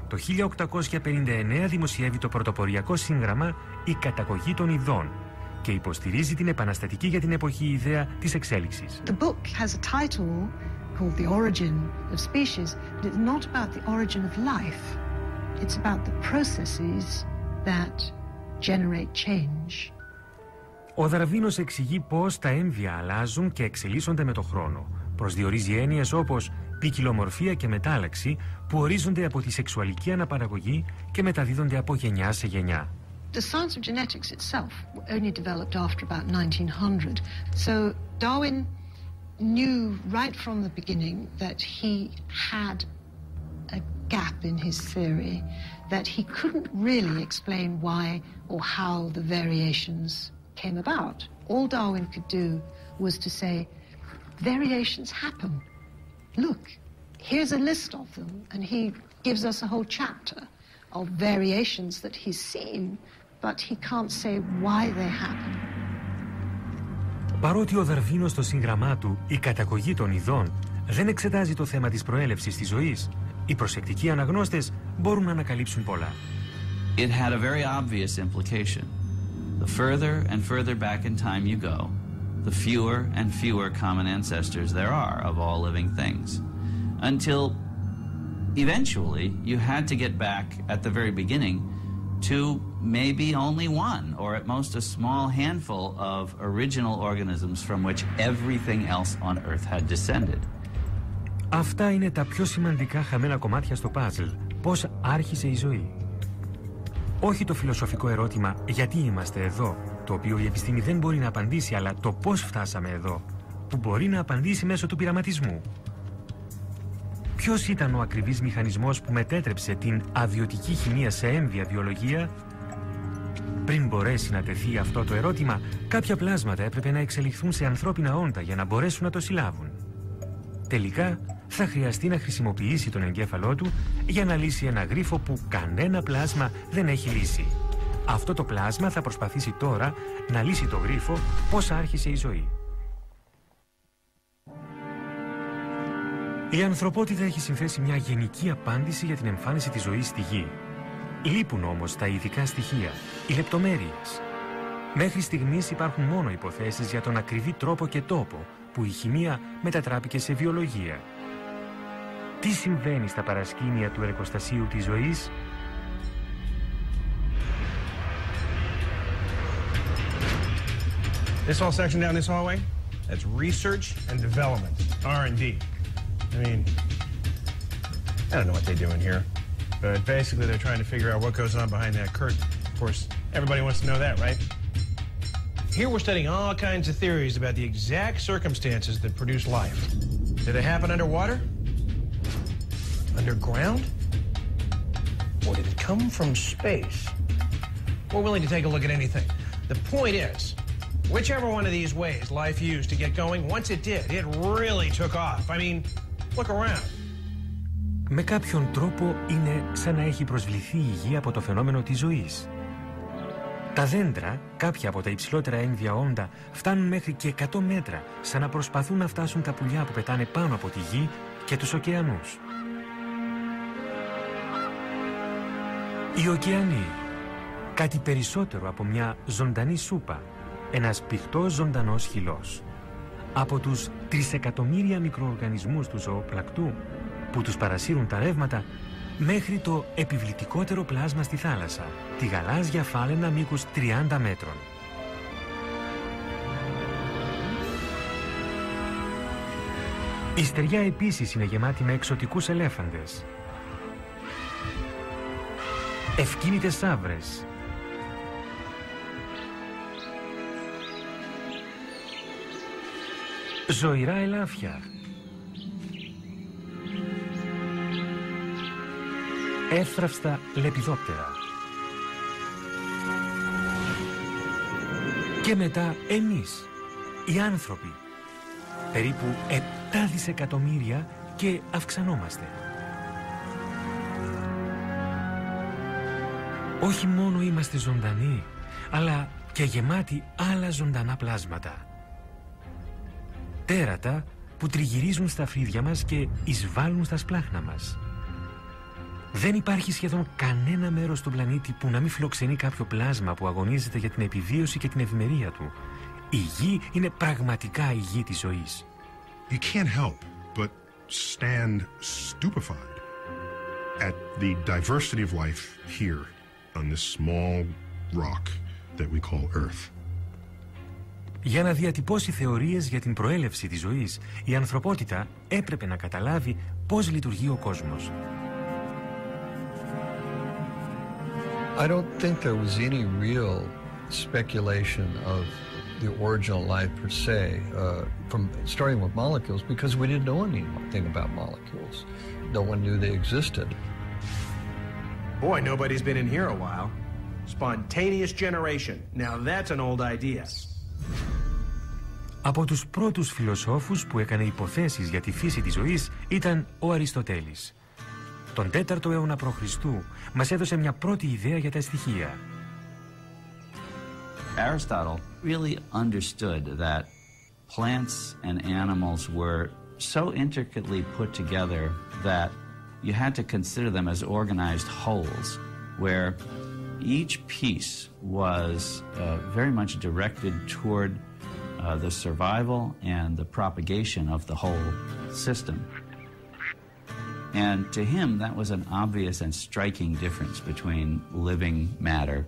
το 1859 δημοσιεύει το πρωτοποριακό σύγγραμμα «Η καταγωγή των ειδών» και υποστηρίζει την επαναστατική για την εποχή ιδέα της εξέλιξης. The book has a title called The Origin of Species, but it's not about the origin of life. It's about the processes that generate change. Ο Δαρβίνος εξηγεί πώς τα έμβια αλλάζουν και εξελίσσονται με το χρόνο. Προσδιορίζει έννοιες όπως ποικιλομορφία και μετάλλαξη που ορίζονται από τη σεξουαλική αναπαραγωγή και μεταδίδονται από γενιά σε γενιά. The science of genetics itself only developed after about 1900. So Darwin knew right from the beginning that he had a gap in his theory, that he couldn't really explain why or how the variations came about. All Darwin could do was to say, variations happen. Look, here's a list of them, and he gives us a whole chapter of variations that he's seen, but he can't say why they happen. Παρότι ο Δαρβίνος στο σύγγραμμά του «Η καταγωγή των ειδών» δεν εξετάζει το θέμα της προέλευσης της ζωής, οι προσεκτικοί αναγνώστες μπορούν να ανακαλύψουν πολλά. It had a very obvious implication. The further and further back in time you go, the fewer and fewer common ancestors there are of all living things. Until eventually you had to get back at the very beginning to maybe only one, or at most a small handful of original organisms from which everything else on Earth had descended. Αυτά είναι τα πιο σημαντικά χαμένα κομμάτια στο παζλ. Πώς άρχισε η ζωή. Όχι το φιλοσοφικό ερώτημα «γιατί είμαστε εδώ», το οποίο η επιστήμη δεν μπορεί να απαντήσει, αλλά το πώς φτάσαμε εδώ, που μπορεί να απαντήσει μέσω του πειραματισμού. Ποιος ήταν ο ακριβής μηχανισμός που μετέτρεψε την αβιωτική χημεία σε έμβια βιολογία? Πριν μπορέσει να τεθεί αυτό το ερώτημα, κάποια πλάσματα έπρεπε να εξελιχθούν σε ανθρώπινα όντα για να μπορέσουν να το συλλάβουν. Τελικά, θα χρειαστεί να χρησιμοποιήσει τον εγκέφαλό του για να λύσει ένα γρίφο που κανένα πλάσμα δεν έχει λύσει. Αυτό το πλάσμα θα προσπαθήσει τώρα να λύσει το γρίφο πώς άρχισε η ζωή. Η ανθρωπότητα έχει συνθέσει μια γενική απάντηση για την εμφάνιση της ζωής στη Γη. Λείπουν όμως τα ειδικά στοιχεία, οι λεπτομέρειες. Μέχρι στιγμής υπάρχουν μόνο υποθέσεις για τον ακριβή τρόπο και τόπο που η χημεία μετατράπηκε σε βιολογία. Τι συμβαίνει στα παρασκήνια του εργοστασίου της ζωής? This whole section down this hallway, that's research and development, R&D. I mean, I don't know what they do in here, but basically they're trying to figure out what goes on behind that curtain. Of course, everybody wants to know that, right? Here we're studying all kinds of theories about the exact circumstances that produce life. Did it happen underwater? Underground? Or did it come from space? We're willing to take a look at anything. The point is, whichever one of these ways life used to get going, once it did, it really took off. I mean, look around. Με κάποιον τρόπο είναι σαν να έχει προσβληθεί η Γη από το φαινόμενο της ζωής. Τα δέντρα, κάποια από τα υψηλότερα έμβια όντα, φτάνουν μέχρι και 100 μέτρα, σαν να προσπαθούν να φτάσουν τα πουλιά που πετάνε πάνω από τη Γη και τους ωκεανούς. Οι ωκεανοί, κάτι περισσότερο από μια ζωντανή σούπα, ένας πηχτός ζωντανός χυλός. Από τους 3 εκατομμύρια μικροοργανισμούς του ζωοπλακτού που τους παρασύρουν τα ρεύματα, μέχρι το επιβλητικότερο πλάσμα στη θάλασσα, τη γαλάζια φάλαινα μήκους 30 μέτρων. Η στεριά επίσης είναι γεμάτη με εξωτικούς ελέφαντες, ευκίνητες σαύρες, ζωηρά ελάφια, εύθραυστα λεπιδόπτερα. Και μετά εμείς, οι άνθρωποι, περίπου 7 δισεκατομμύρια και αυξανόμαστε. Όχι μόνο είμαστε ζωντανοί, αλλά και γεμάτοι άλλα ζωντανά πλάσματα. Τέρατα που τριγυρίζουν στα φρύδια μας και εισβάλλουν στα σπλάχνα μας. Δεν υπάρχει σχεδόν κανένα μέρος του πλανήτη που να μην φιλοξενεί κάποιο πλάσμα που αγωνίζεται για την επιβίωση και την ευημερία του. Η γη είναι πραγματικά η γη της ζωής. You can't help but stand stupefied at the diversity of life here on this small rock that we call Earth. Για να διατυπώσει θεωρίες για την προέλευση της ζωής, η ανθρωπότητα έπρεπε να καταλάβει πώς λειτουργεί ο κόσμος. I don't think there was any real speculation of the origin of life per se, from starting with molecules, because we didn't know anything about molecules. No one knew they existed. Boy, nobody's been in here a while. Spontaneous generation. Now that's an old idea. Από τους πρώτους φιλοσόφους που έκανε υποθέσεις για τη φύση της ζωής ήταν ο Αριστοτέλης. Τον 4ο αιώνα π.Χ. μας έδωσε μια πρώτη ιδέα για τα στοιχεία. Aristotle really understood that plants and animals were so intricately put together that you had to consider them as organized wholes, where each piece was very much directed toward the survival and the propagation of the whole system. And to him, that was an obvious and striking difference between living matter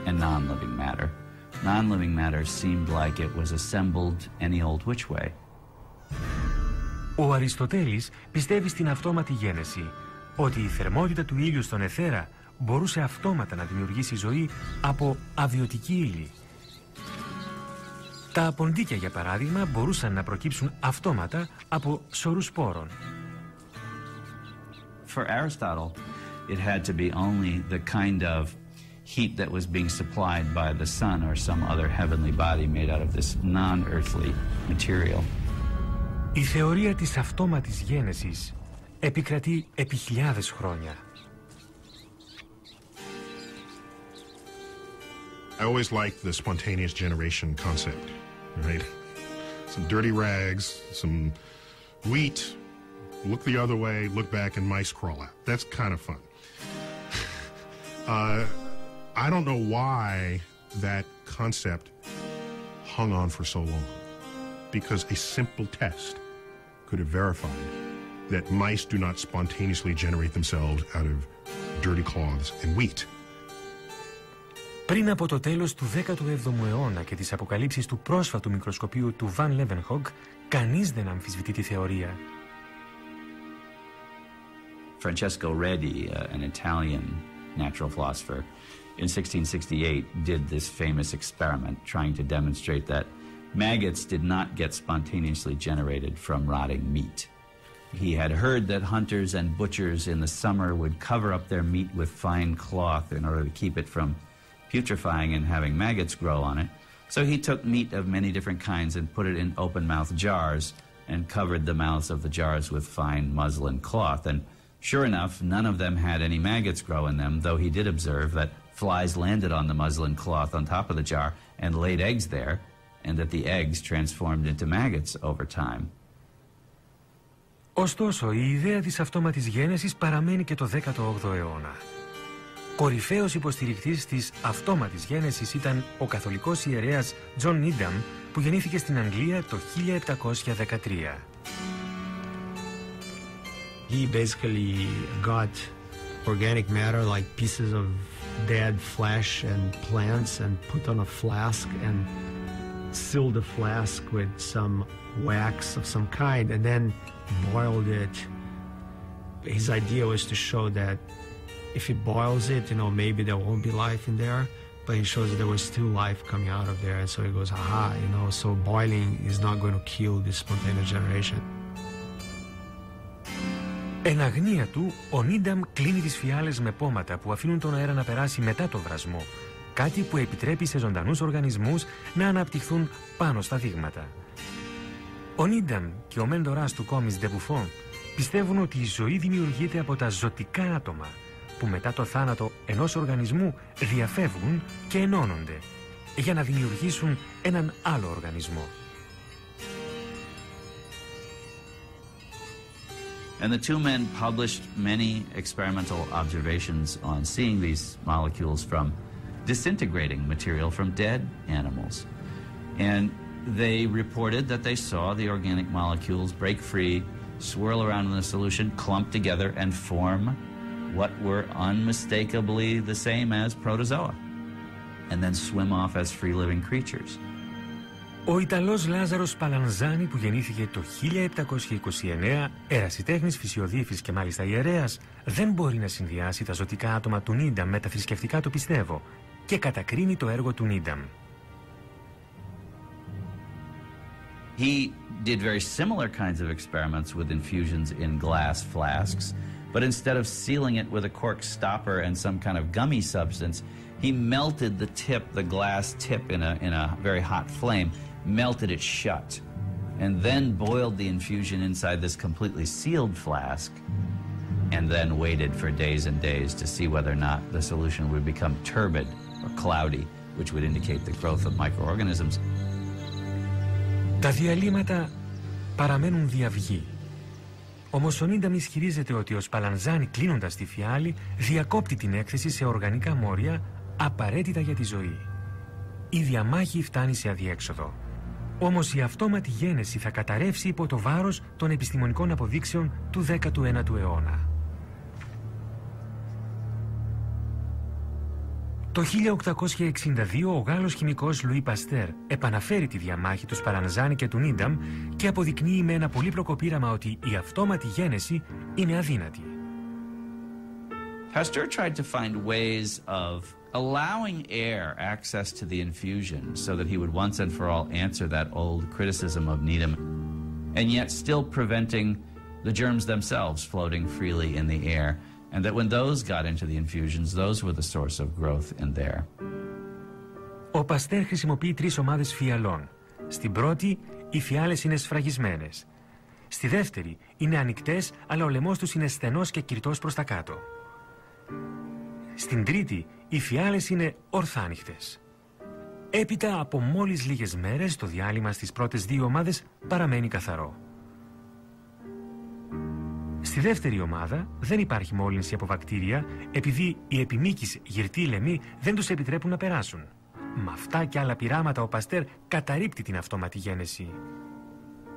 and non-living matter. Non-living matter seemed like it was assembled any old which way. Ο Αριστοτέλης πιστεύει στην αυτόματη γένεση, ότι η θερμότητα του ήλιου στον αιθέρα μπορούσε αυτόματα να δημιουργήσει ζωή από αβιωτική ύλη. Τα ποντίκια, για παράδειγμα, μπορούσαν να προκύψουν αυτόματα από σωρούς σπόρων. For Aristotle, it had to be only the kind of heat that was being supplied by the sun or some other heavenly body made out of this non-earthly material. Η θεωρία της αυτόματης γένεσης επικρατεί επί χιλιάδες χρόνια. I always liked the spontaneous generation concept, right? Some dirty rags, some wheat, look the other way, look back, and mice crawl out. That's kind of fun. I don't know why that concept hung on for so long, because a simple test could have verified that mice do not spontaneously generate themselves out of dirty cloths and wheat. Πριν από το τέλος του 17ου αιώνα και τις αποκαλύψεις του πρόσφατου μικροσκοπίου του Van Leeuwenhoek, κανείς δεν αμφισβητεί τη θεωρία. Francesco Redi, an Italian natural philosopher, in 1668 did this famous experiment trying to demonstrate that maggots did not get spontaneously generated from rotting meat. He had heard that hunters and butchers in the summer would cover up their meat with fine cloth in order to keep it from putrefying and having maggots grow on it. So he took meat of many different kinds and put it in open-mouthed jars and covered the mouths of the jars with fine muslin cloth. And sure enough, none of them had any maggots grow in them, though he did observe that flies landed on the muslin cloth on top of the jar and laid eggs there, and that the eggs transformed into maggots over time. Ωστόσο, η ιδέα της αυτόματης γένεσης παραμένει και το 18ο αιώνα. Κορυφαίος υποστηρικτής της αυτόματης γένεσης ήταν ο καθολικός ιερέας John Needham, που γεννήθηκε στην Αγγλία το 1713. He basically got organic matter like pieces of dead flesh and plants and put on a flask and sealed the flask with some wax of some kind and then boiled it. His idea was to show that if he boils it, maybe there won't be life in there, but he shows that there was still life coming out of there. And so he goes, aha, so boiling is not going to kill this spontaneous generation. Εν αγνία του, ο Νίνταμ κλείνει τις φιάλες με πόματα που αφήνουν τον αέρα να περάσει μετά το βρασμό, κάτι που επιτρέπει σε ζωντανούς οργανισμούς να αναπτυχθούν πάνω στα δείγματα. Ο Νίνταμ και ο μέντορας του κόμις Ντε Μπουφόν πιστεύουν ότι η ζωή δημιουργείται από τα ζωτικά άτομα, που μετά το θάνατο ενός οργανισμού διαφεύγουν και ενώνονται για να δημιουργήσουν έναν άλλο οργανισμό. And the two men published many experimental observations on seeing these molecules from disintegrating material from dead animals. And they reported that they saw the organic molecules break free, swirl around in the solution, clump together, and form what were unmistakably the same as protozoa, and then swim off as free-living creatures. Ο Ιταλός Λάζαρος Σπαλανζάνι, που γεννήθηκε το 1729, ερασιτέχνης, φυσιοδίφης και μάλιστα ιερέας, δεν μπορεί να συνδυάσει τα ζωτικά άτομα του Νίνταμ με τα θρησκευτικά του πιστεύω και κατακρίνει το έργο του Νίνταμ. He did very similar kinds of experiments with infusions in glass flasks, but instead of sealing it with a cork stopper and some kind of gummy substance, he melted the tip, the glass tip in a very hot flame, melted it shut, and then boiled the infusion inside this completely sealed flask, and then waited for days and days to see whether or not the solution would become turbid or cloudy, which would indicate the growth of microorganisms. Τα διαλύματα παραμένουν διαυγή. Όμως ο Νίνταμ ισχυρίζεται ότι ο Σπαλανζάνι, κλείνοντας τη φιάλη, διακόπτει την έκθεση σε οργανικά μόρια απαραίτητα για τη ζωή. Η διαμάχη φτάνει σε αδιέξοδο. Όμως η αυτόματη γένεση θα καταρρεύσει υπό το βάρος των επιστημονικών αποδείξεων του 19ου αιώνα. Το 1862 ο Γάλλος χημικός Λουί Παστέρ επαναφέρει τη διαμάχη του Σπαλανζάνι και του Νίνταμ και αποδεικνύει με ένα πολύπλοκο πείραμα ότι η αυτόματη γένεση είναι αδύνατη. Pasteur tried to find ways of allowing air access to the infusion so that he would once and for all answer that old criticism of Needham, and yet still preventing the germs themselves floating freely in the air, and that when those got into the infusions, those were the source of growth in there. Ο Παστέρ χρησιμοποιεί 3 ομάδες φιαλών. Στην πρώτη, οι φιάλες είναι σφραγισμένες. Στη δεύτερη, είναι ανοιχτές, αλλά ο λαιμός τους είναι στενός και κυρτός προς τα κάτω. Στην τρίτη, οι φιάλες είναι ορθάνυχτες. Έπειτα από μόλις λίγες μέρες, το διάλειμμα στις πρώτες 2 ομάδες παραμένει καθαρό. Στη δεύτερη ομάδα δεν υπάρχει μόλυνση από βακτήρια, επειδή οι επιμήκεις γυρτοί λαιμοί δεν τους επιτρέπουν να περάσουν. Με αυτά και άλλα πειράματα ο Παστέρ καταρρίπτει την αυτόματη γένεση.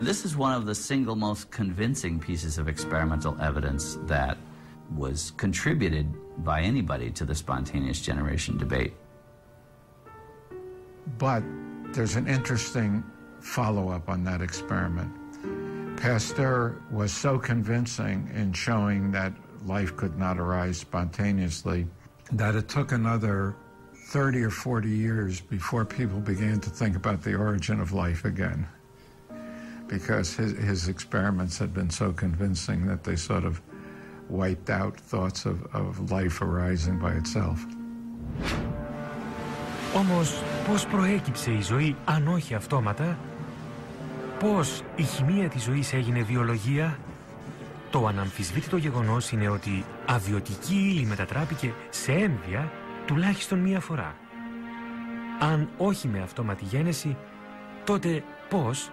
This is one of the single most convincing pieces of experimental evidence that was contributed by anybody to the spontaneous generation debate. But there's an interesting follow-up on that experiment. Pasteur was so convincing in showing that life could not arise spontaneously that it took another 30 or 40 years before people began to think about the origin of life again, because his experiments had been so convincing that they sort of wiped out thoughts of life arising by itself. Όμως, πώς προέκυψε η ζωή αν όχι αυτόματα? Πώς η χημεία της ζωής έγινε βιολογία? Το αναμφισβήτητο γεγονός είναι ότι αβιωτική ύλη μετατράπηκε σε έμβια τουλάχιστον μία φορά. Αν όχι με αυτόματη γένεση, τότε πώς